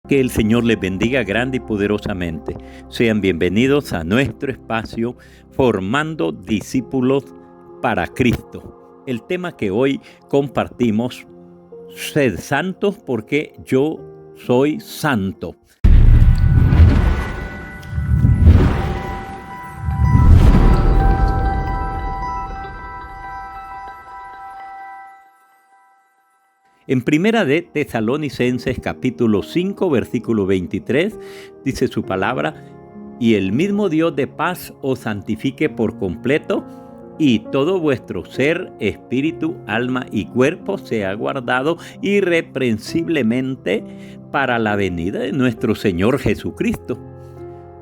Que el Señor les bendiga grande y poderosamente. Sean bienvenidos a nuestro espacio Formando Discípulos para Cristo. El tema que hoy compartimos: sed santos porque yo soy santo. En Primera de Tesalonicenses capítulo 5 versículo 23 dice su palabra: y el mismo Dios de paz os santifique por completo, y todo vuestro ser, espíritu, alma y cuerpo sea guardado irreprensiblemente para la venida de nuestro Señor Jesucristo.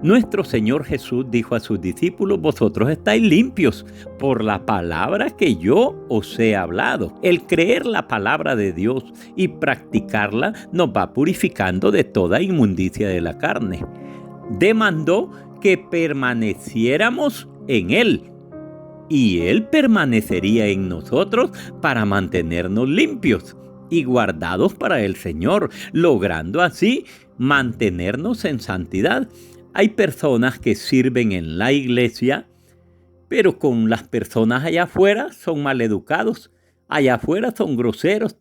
Nuestro Señor Jesús dijo a sus discípulos: vosotros estáis limpios por la palabra que yo os he hablado. El creer la palabra de Dios y practicarla nos va purificando de toda inmundicia de la carne. Demandó que permaneciéramos en Él, y Él permanecería en nosotros para mantenernos limpios y guardados para el Señor, logrando así mantenernos en santidad. Hay personas que sirven en la iglesia, pero con las personas allá afuera son maleducados. Allá afuera son groseros,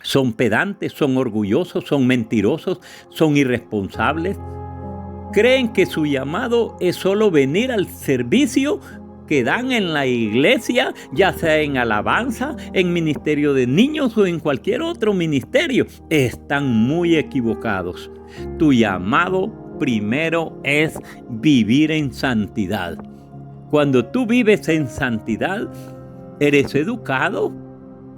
son pedantes, son orgullosos, son mentirosos, son irresponsables. Creen que su llamado es solo venir al servicio que dan en la iglesia, ya sea en alabanza, en ministerio de niños o en cualquier otro ministerio. Están muy equivocados. Tu llamado primero es vivir en santidad. Cuando tú vives en santidad, eres educado.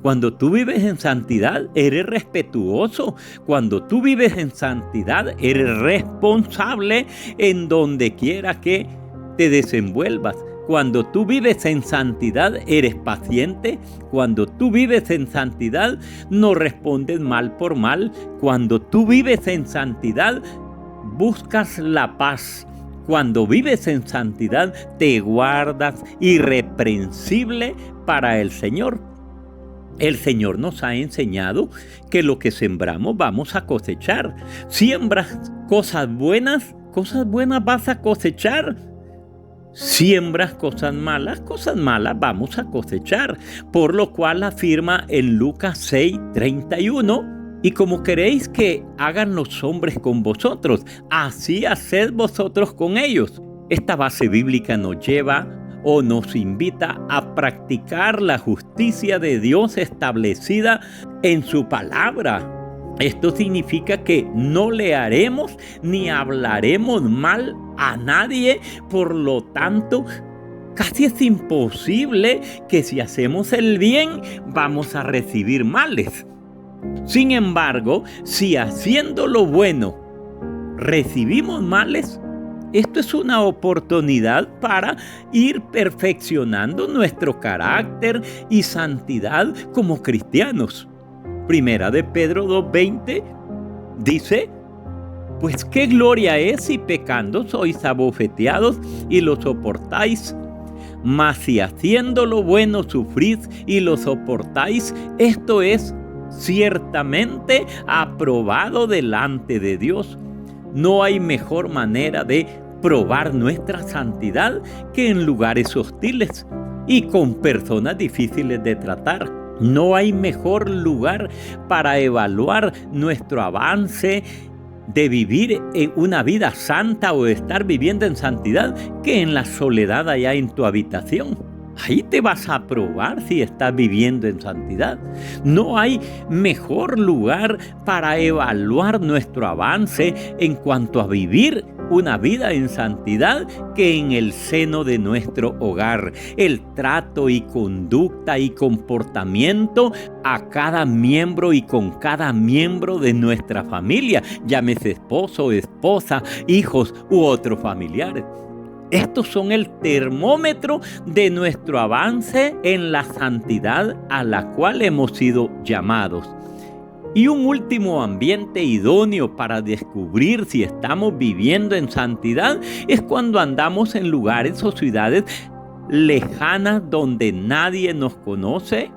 Cuando tú vives en santidad, eres respetuoso. Cuando tú vives en santidad, eres responsable en donde quiera que te desenvuelvas. Cuando tú vives en santidad, eres paciente. Cuando tú vives en santidad, no respondes mal por mal. Cuando tú vives en santidad, buscas la paz. Cuando vives en santidad, te guardas irreprensible para el Señor. El Señor nos ha enseñado que lo que sembramos vamos a cosechar. Siembras cosas buenas vas a cosechar. Siembras cosas malas vamos a cosechar. Por lo cual afirma en Lucas 6:31: y como queréis que hagan los hombres con vosotros, así haced vosotros con ellos. Esta base bíblica nos lleva o nos invita a practicar la justicia de Dios establecida en su palabra. Esto significa que no le haremos ni hablaremos mal a nadie. Por lo tanto, casi es imposible que si hacemos el bien vamos a recibir males. Sin embargo, si haciendo lo bueno recibimos males, esto es una oportunidad para ir perfeccionando nuestro carácter y santidad como cristianos. Primera de Pedro 2:20 dice: pues qué gloria es si pecando sois abofeteados y lo soportáis. Mas si haciendo lo bueno sufrís y lo soportáis, esto es ciertamente aprobado delante de Dios. No hay mejor manera de probar nuestra santidad que en lugares hostiles y con personas difíciles de tratar. No hay mejor lugar para evaluar nuestro avance de vivir en una vida santa o de estar viviendo en santidad que en la soledad allá en tu habitación. Ahí te vas a probar si estás viviendo en santidad. No hay mejor lugar para evaluar nuestro avance en cuanto a vivir una vida en santidad que en el seno de nuestro hogar. El trato y conducta y comportamiento a cada miembro y con cada miembro de nuestra familia, llámese esposo, esposa, hijos u otros familiares. Estos son el termómetro de nuestro avance en la santidad a la cual hemos sido llamados. Y un último ambiente idóneo para descubrir si estamos viviendo en santidad es cuando andamos en lugares o ciudades lejanas donde nadie nos conoce,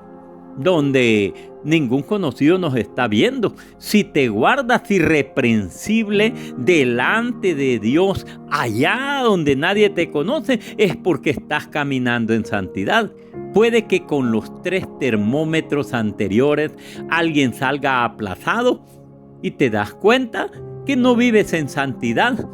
donde ningún conocido nos está viendo. Si te guardas irreprensible delante de Dios, allá donde nadie te conoce, es porque estás caminando en santidad. Puede que con los 3 termómetros anteriores alguien salga aplazado y te das cuenta que no vives en santidad.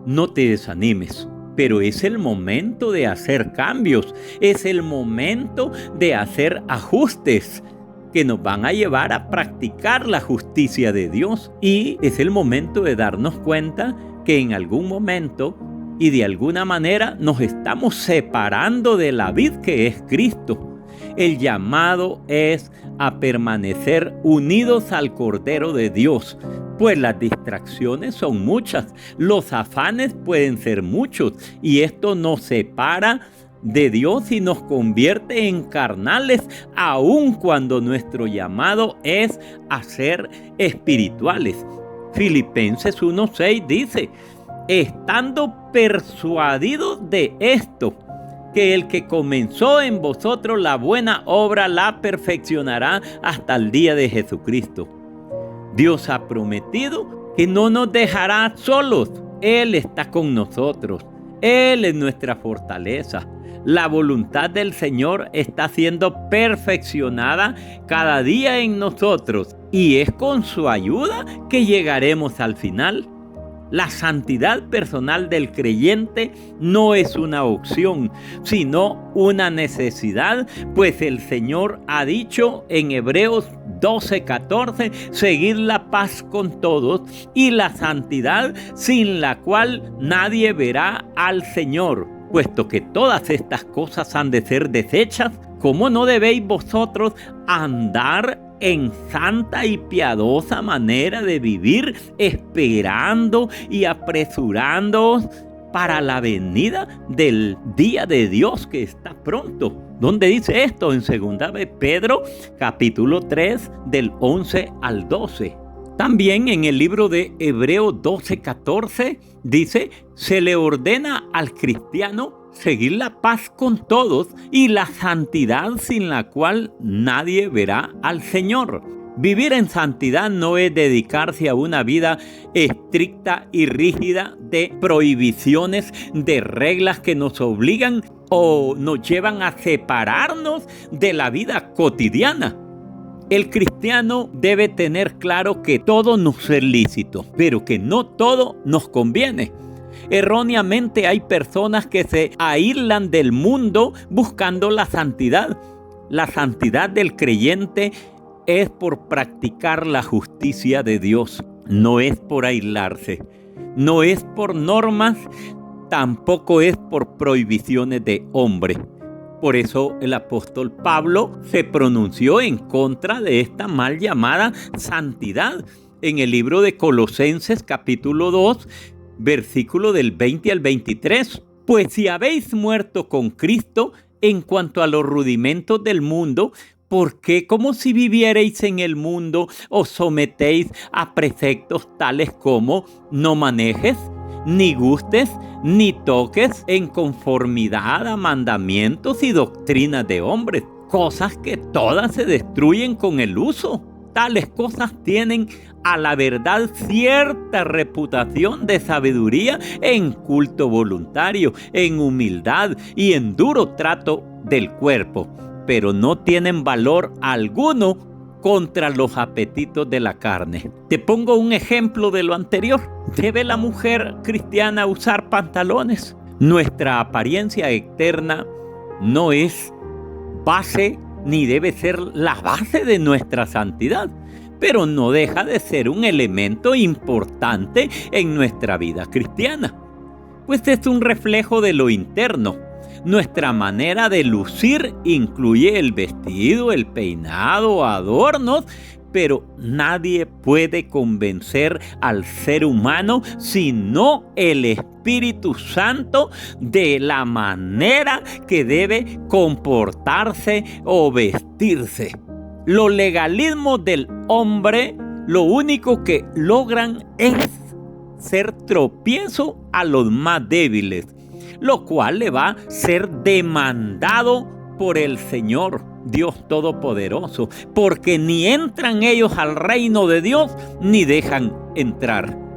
No te desanimes, pero es el momento de hacer cambios, es el momento de hacer ajustes que nos van a llevar a practicar la justicia de Dios. Y es el momento de darnos cuenta que en algún momento y de alguna manera nos estamos separando de la vid que es Cristo. El llamado es a permanecer unidos al Cordero de Dios, pues las distracciones son muchas, los afanes pueden ser muchos, y esto nos separa de Dios y nos convierte en carnales, aun cuando nuestro llamado es a ser espirituales. Filipenses 1:6 dice: estando persuadidos de esto, que el que comenzó en vosotros la buena obra la perfeccionará hasta el día de Jesucristo. Dios ha prometido que no nos dejará solos. Él está con nosotros. Él es nuestra fortaleza. La voluntad del Señor está siendo perfeccionada cada día en nosotros, y es con su ayuda que llegaremos al final. La santidad personal del creyente no es una opción, sino una necesidad, pues el Señor ha dicho en Hebreos 12:14, seguid la paz con todos y la santidad, sin la cual nadie verá al Señor. Puesto que todas estas cosas han de ser deshechas, ¿cómo no debéis vosotros andar en santa y piadosa manera de vivir, esperando y apresurándoos para la venida del día de Dios que está pronto? ¿Dónde dice esto? En 2 de Pedro, capítulo 3, del 11 al 12. También en el libro de Hebreos 12:14 dice: se le ordena al cristiano seguir la paz con todos y la santidad, sin la cual nadie verá al Señor. Vivir en santidad no es dedicarse a una vida estricta y rígida de prohibiciones, de reglas que nos obligan o nos llevan a separarnos de la vida cotidiana. El cristiano debe tener claro que todo nos es lícito, pero que no todo nos conviene. Erróneamente hay personas que se aíslan del mundo buscando la santidad. La santidad del creyente es por practicar la justicia de Dios, no es por aislarse, no es por normas, tampoco es por prohibiciones de hombre. Por eso el apóstol Pablo se pronunció en contra de esta mal llamada santidad en el libro de Colosenses capítulo 2, versículo del 20 al 23. Pues si habéis muerto con Cristo en cuanto a los rudimentos del mundo, ¿por qué, como si vivierais en el mundo, os sometéis a preceptos tales como no manejes, ni gustes, ni toques, en conformidad a mandamientos y doctrinas de hombres? Cosas que todas se destruyen con el uso. Tales cosas tienen a la verdad cierta reputación de sabiduría en culto voluntario, en humildad y en duro trato del cuerpo, pero no tienen valor alguno contra los apetitos de la carne. Te pongo un ejemplo de lo anterior. ¿Debe la mujer cristiana usar pantalones? Nuestra apariencia externa no es base ni debe ser la base de nuestra santidad, pero no deja de ser un elemento importante en nuestra vida cristiana, pues es un reflejo de lo interno. Nuestra manera de lucir incluye el vestido, el peinado, adornos, pero nadie puede convencer al ser humano sino el Espíritu Santo de la manera que debe comportarse o vestirse. Los legalismos del hombre lo único que logran es ser tropiezo a los más débiles, lo cual le va a ser demandado por el Señor. Dios Todopoderoso, porque ni entran ellos al reino de Dios, ni dejan entrar.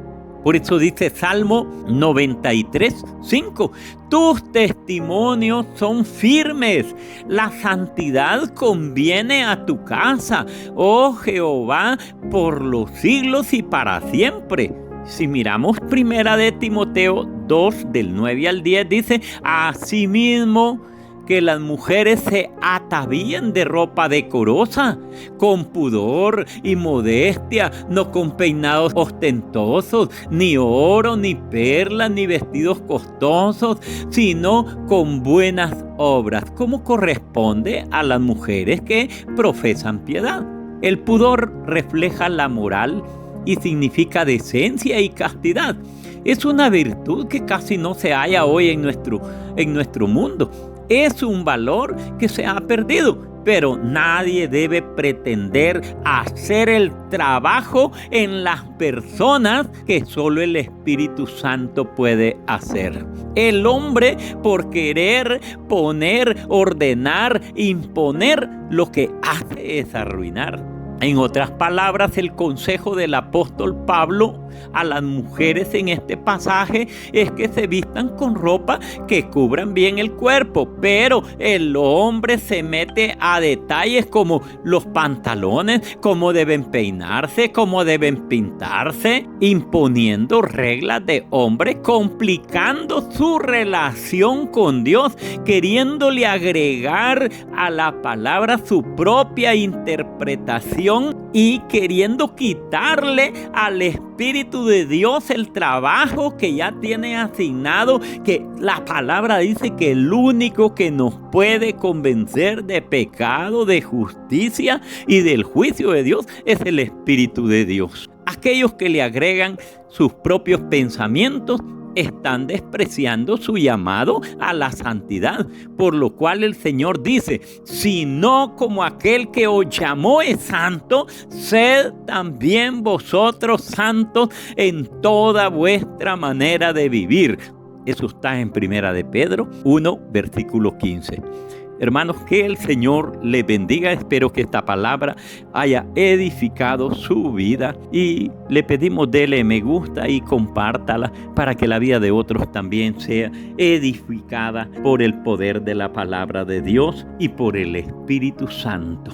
Por eso dice Salmo 93:5, tus testimonios son firmes, la santidad conviene a tu casa, oh Jehová, por los siglos y para siempre. Si miramos primera de Timoteo 2, del 9 al 10, dice, asimismo, que las mujeres se atavíen de ropa decorosa, con pudor y modestia, no con peinados ostentosos, ni oro, ni perlas, ni vestidos costosos, sino con buenas obras, como corresponde a las mujeres que profesan piedad. El pudor refleja la moral y significa decencia y castidad. Es una virtud que casi no se halla hoy en nuestro mundo. Es un valor que se ha perdido, pero nadie debe pretender hacer el trabajo en las personas que solo el Espíritu Santo puede hacer. El hombre, por querer poner, ordenar, imponer, lo que hace es arruinar. En otras palabras, el consejo del apóstol Pablo a las mujeres en este pasaje es que se vistan con ropa que cubran bien el cuerpo, pero el hombre se mete a detalles como los pantalones, cómo deben peinarse, cómo deben pintarse, imponiendo reglas de hombre, complicando su relación con Dios, queriéndole agregar a la palabra su propia interpretación y queriendo quitarle al Espíritu de Dios el trabajo que ya tiene asignado, que la palabra dice que el único que nos puede convencer de pecado, de justicia y del juicio de Dios es el Espíritu de Dios. Aquellos que le agregan sus propios pensamientos están despreciando su llamado a la santidad, por lo cual el Señor dice, sino como aquel que os llamó es santo, sed también vosotros santos en toda vuestra manera de vivir. Eso está en Primera de Pedro 1, versículo 15. Hermanos, que el Señor les bendiga. Espero que esta palabra haya edificado su vida y le pedimos dele me gusta y compártala para que la vida de otros también sea edificada por el poder de la palabra de Dios y por el Espíritu Santo.